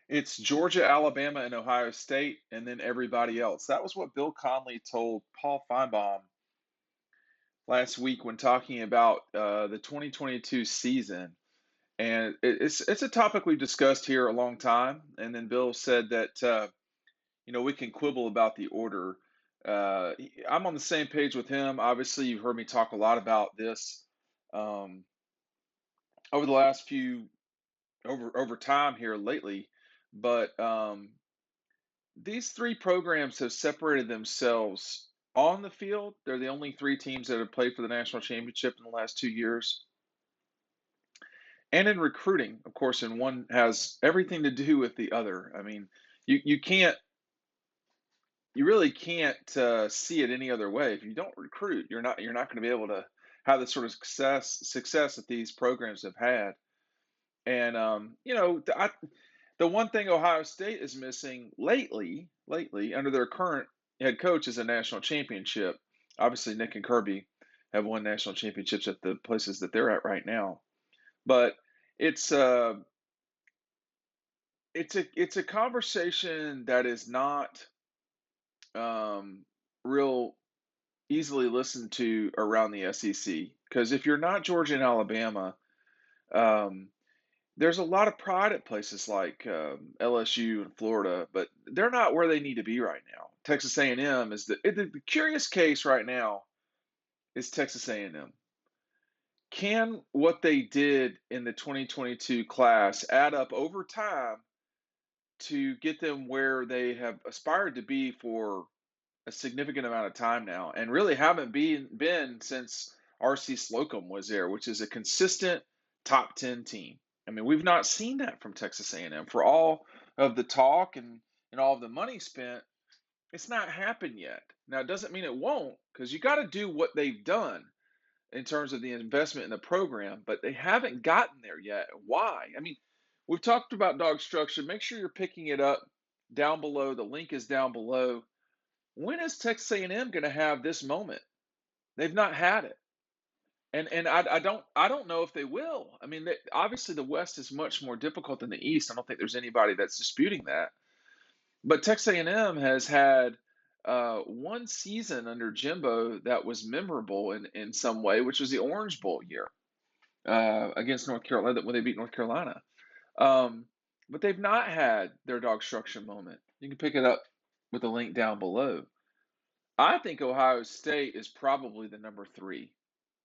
It's Georgia, Alabama, and Ohio State, and then everybody else. That was what Bill Connelly told Paul Feinbaum last week when talking about the 2022 season. And it's a topic we've discussed here a long time. And then Bill said that we can quibble about the order. I'm on the same page with him. Obviously, you've heard me talk a lot about this um, over the last few over time here lately, but these three programs have separated themselves on the field. They're the only three teams that have played for the national championship in the last 2 years. And in recruiting, of course, and one has everything to do with the other. I mean, you can't, you really can't see it any other way. If you don't recruit, you're not going to be able to have the sort of success that these programs have had. And the one thing Ohio State is missing lately under their current head coach is a national championship. Obviously, Nick and Kirby have won national championships at the places that they're at right now. But it's uh, it's a conversation that is not um, real easily listened to around the SEC because if you're not Georgia and Alabama, um, there's a lot of pride at places like LSU and Florida, but they're not where they need to be right now. Texas A&M is the curious case right now is Texas A&M. Can what they did in the 2022 class add up over time to get them where they have aspired to be for a significant amount of time now, and really haven't been since R.C. Slocum was there, which is a consistent top 10 team. I mean, we've not seen that from Texas A&M for all of the talk and all of the money spent. It's not happened yet. Now, it doesn't mean it won't, because you got to do what they've done in terms of the investment in the program, but they haven't gotten there yet. Why? I mean, we've talked about DAWGSTRUCTION. Make sure you're picking it up down below. The link is down below. When is Texas A&M going to have this moment? They've not had it, and I don't know if they will. I mean, obviously the West is much more difficult than the East. I don't think there's anybody that's disputing that. But Texas A&M has had one season under Jimbo that was memorable in some way, which was the Orange Bowl year against North Carolina when they beat North Carolina. Um, but they've not had their DAWGSTRUCTION moment. You can pick it up with the link down below. I think Ohio State is probably the number three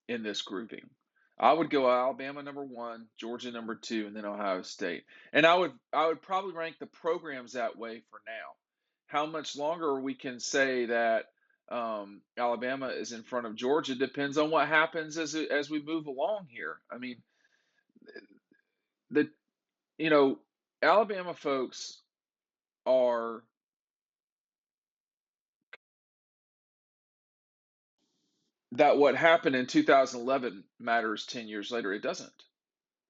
in this grouping. I would go Alabama number one, Georgia number two, and then Ohio State. And I would probably rank the programs that way for now. How much longer we can say that Alabama is in front of Georgia depends on what happens as we move along here. I mean, the you know Alabama folks are that what happened in 2011 matters 10 years later. It doesn't.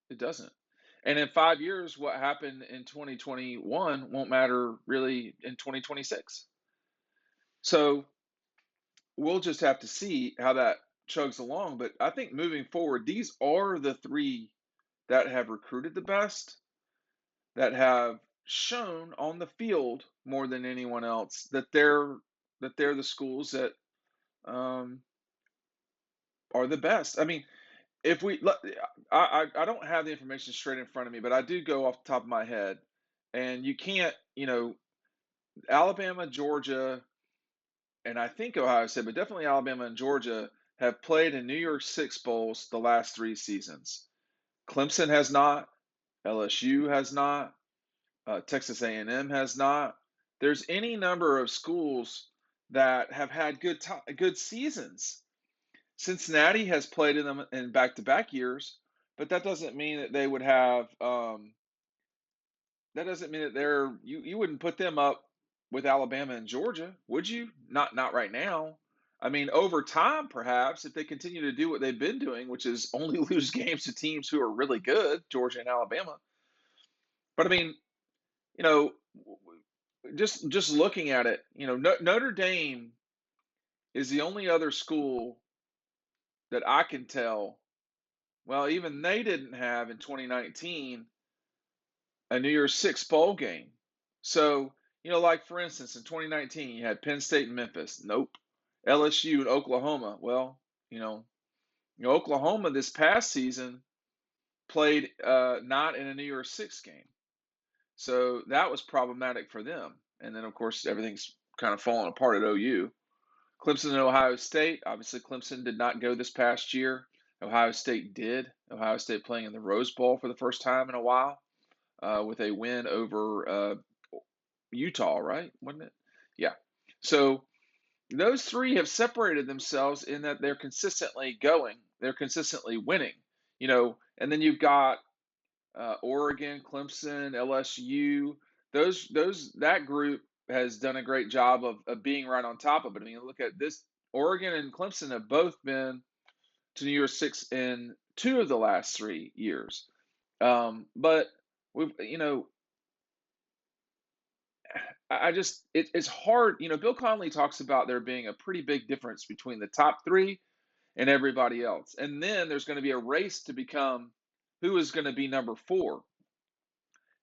It doesn't. And in 5 years, what happened in 2021 won't matter really in 2026. So we'll just have to see how that chugs along. But I think moving forward, these are the three that have recruited the best, that have shown on the field more than anyone else that they're the schools that um, are the best. I mean, if we, I don't have the information straight in front of me, but I do go off the top of my head, and you can't, Alabama, Georgia, and I think Ohio State, but definitely Alabama and Georgia have played in New Year's Six bowls the last three seasons. Clemson has not, LSU has not, Texas A&M has not. There's any number of schools that have had good seasons. Cincinnati has played in them in back-to-back years, but that doesn't mean that they would have. That doesn't mean that you wouldn't put them up with Alabama and Georgia, would you? Not right now. I mean, over time, perhaps if they continue to do what they've been doing, which is only lose games to teams who are really good, Georgia and Alabama. But I mean, you know, just looking at it, Notre Dame is the only other school that I can tell. Well, even they didn't have in 2019 a New Year's Six bowl game. So, like for instance, in 2019, you had Penn State and Memphis. Nope. LSU and Oklahoma. Well, you know, Oklahoma this past season played not in a New Year's Six game. So that was problematic for them. And then, of course, everything's kind of falling apart at OU. Clemson and Ohio State. Obviously, Clemson did not go this past year. Ohio State did. Ohio State playing in the Rose Bowl for the first time in a while with a win over Utah, right? Wasn't it? Yeah. So those three have separated themselves in that they're consistently going, they're consistently winning, and then you've got Oregon, Clemson, LSU. That group has done a great job of being right on top of it. I mean, look at this. Oregon and Clemson have both been to New Year's Six in 2 of the last 3 years. But we've, it's hard. Bill Connolly talks about there being a pretty big difference between the top 3 and everybody else. And then there's going to be a race to become who is going to be number 4.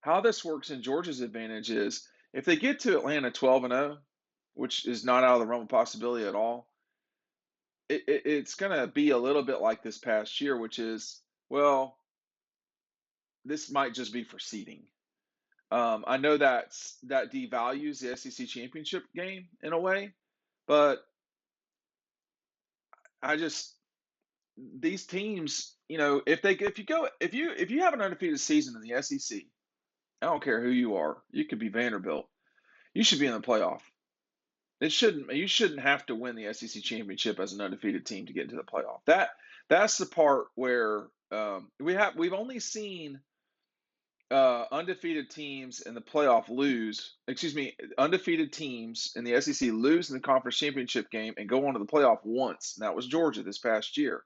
How this works in Georgia's advantage is if they get to Atlanta 12-0, which is not out of the realm of possibility at all, it's going to be a little bit like this past year, which is, well, this might just be for seeding. I know that devalues the SEC championship game in a way, but these teams, if you have an undefeated season in the SEC, I don't care who you are, you could be Vanderbilt, you should be in the playoff. You shouldn't have to win the SEC championship as an undefeated team to get into the playoff. That's the part where we've only seen undefeated teams in the playoff lose. Excuse me, undefeated teams in the SEC lose in the conference championship game and go on to the playoff once. And that was Georgia this past year.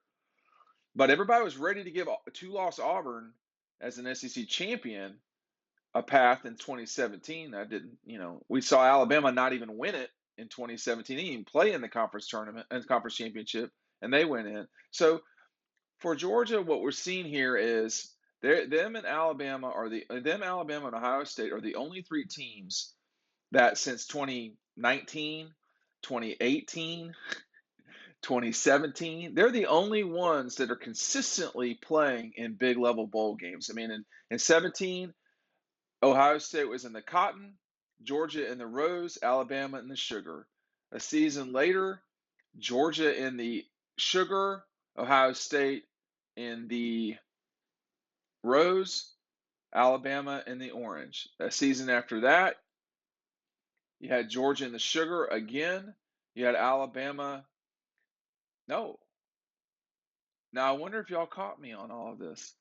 But everybody was ready to give a 2-loss Auburn as an SEC champion a path in 2017. That didn't, we saw Alabama not even win it in 2017. They didn't even play in the conference tournament and conference championship, and they went in. So for Georgia, what we're seeing here is them and Alabama and Ohio State are the only 3 teams that since 2019, 2018, 2017, they're the only ones that are consistently playing in big level bowl games. I mean, in 17, Ohio State was in the Cotton, Georgia in the Rose, Alabama in the Sugar. A season later, Georgia in the Sugar, Ohio State in the Rose, Alabama in the Orange. A season after that, you had Georgia in the Sugar again. You had Alabama. No. Now, I wonder if y'all caught me on all of this.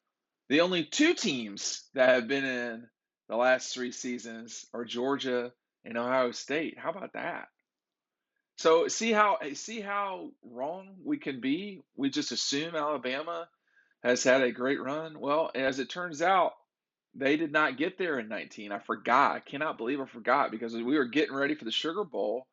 The only 2 teams that have been in the last 3 seasons are Georgia and Ohio State. How about that? So see how wrong we can be? We just assume Alabama has had a great run. Well, as it turns out, they did not get there in 19. I forgot. I cannot believe I forgot because we were getting ready for the Sugar Bowl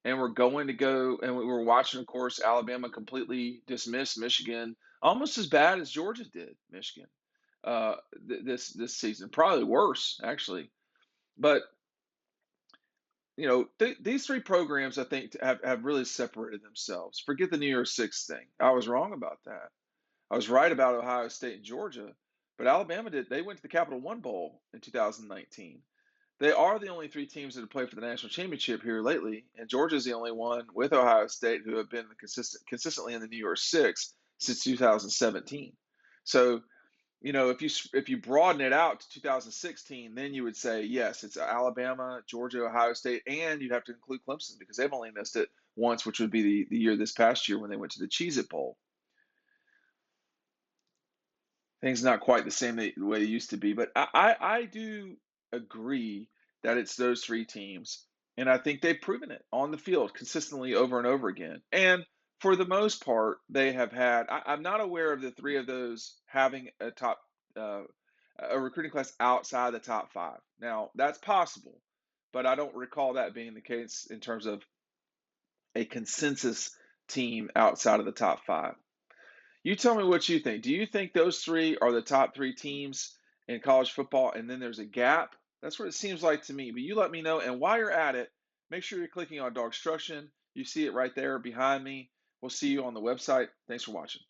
and we're going to go and we were watching, of course, Alabama completely dismiss Michigan almost as bad as Georgia did Michigan this season. Probably worse, actually. But these 3 programs, I think, have really separated themselves. Forget the New Year's Six thing. I was wrong about that. I was right about Ohio State and Georgia, but Alabama did. They went to the Capital One Bowl in 2019. They are the only 3 teams that have played for the national championship here lately, and Georgia's the only one with Ohio State who have been consistently in the New Year's Six since 2017. So if you broaden it out to 2016, then you would say, yes, it's Alabama, Georgia, Ohio State, and you'd have to include Clemson because they've only missed it once, which would be the year this past year when they went to the Cheez-It Bowl. Things not quite the same the way they used to be, but I do agree that it's those 3 teams, and I think they've proven it on the field consistently over and over again. And for the most part, they have had. I'm not aware of the 3 of those having uh, a recruiting class outside the top 5. Now that's possible, but I don't recall that being the case in terms of a consensus team outside of the top 5. You tell me what you think. Do you think those 3 are the top 3 teams in college football, and then there's a gap. That's what it seems like to me. But you let me know. And while you're at it, make sure you're clicking on DAWGSTRUCTION. You see it right there behind me. We'll see you on the website. Thanks for watching.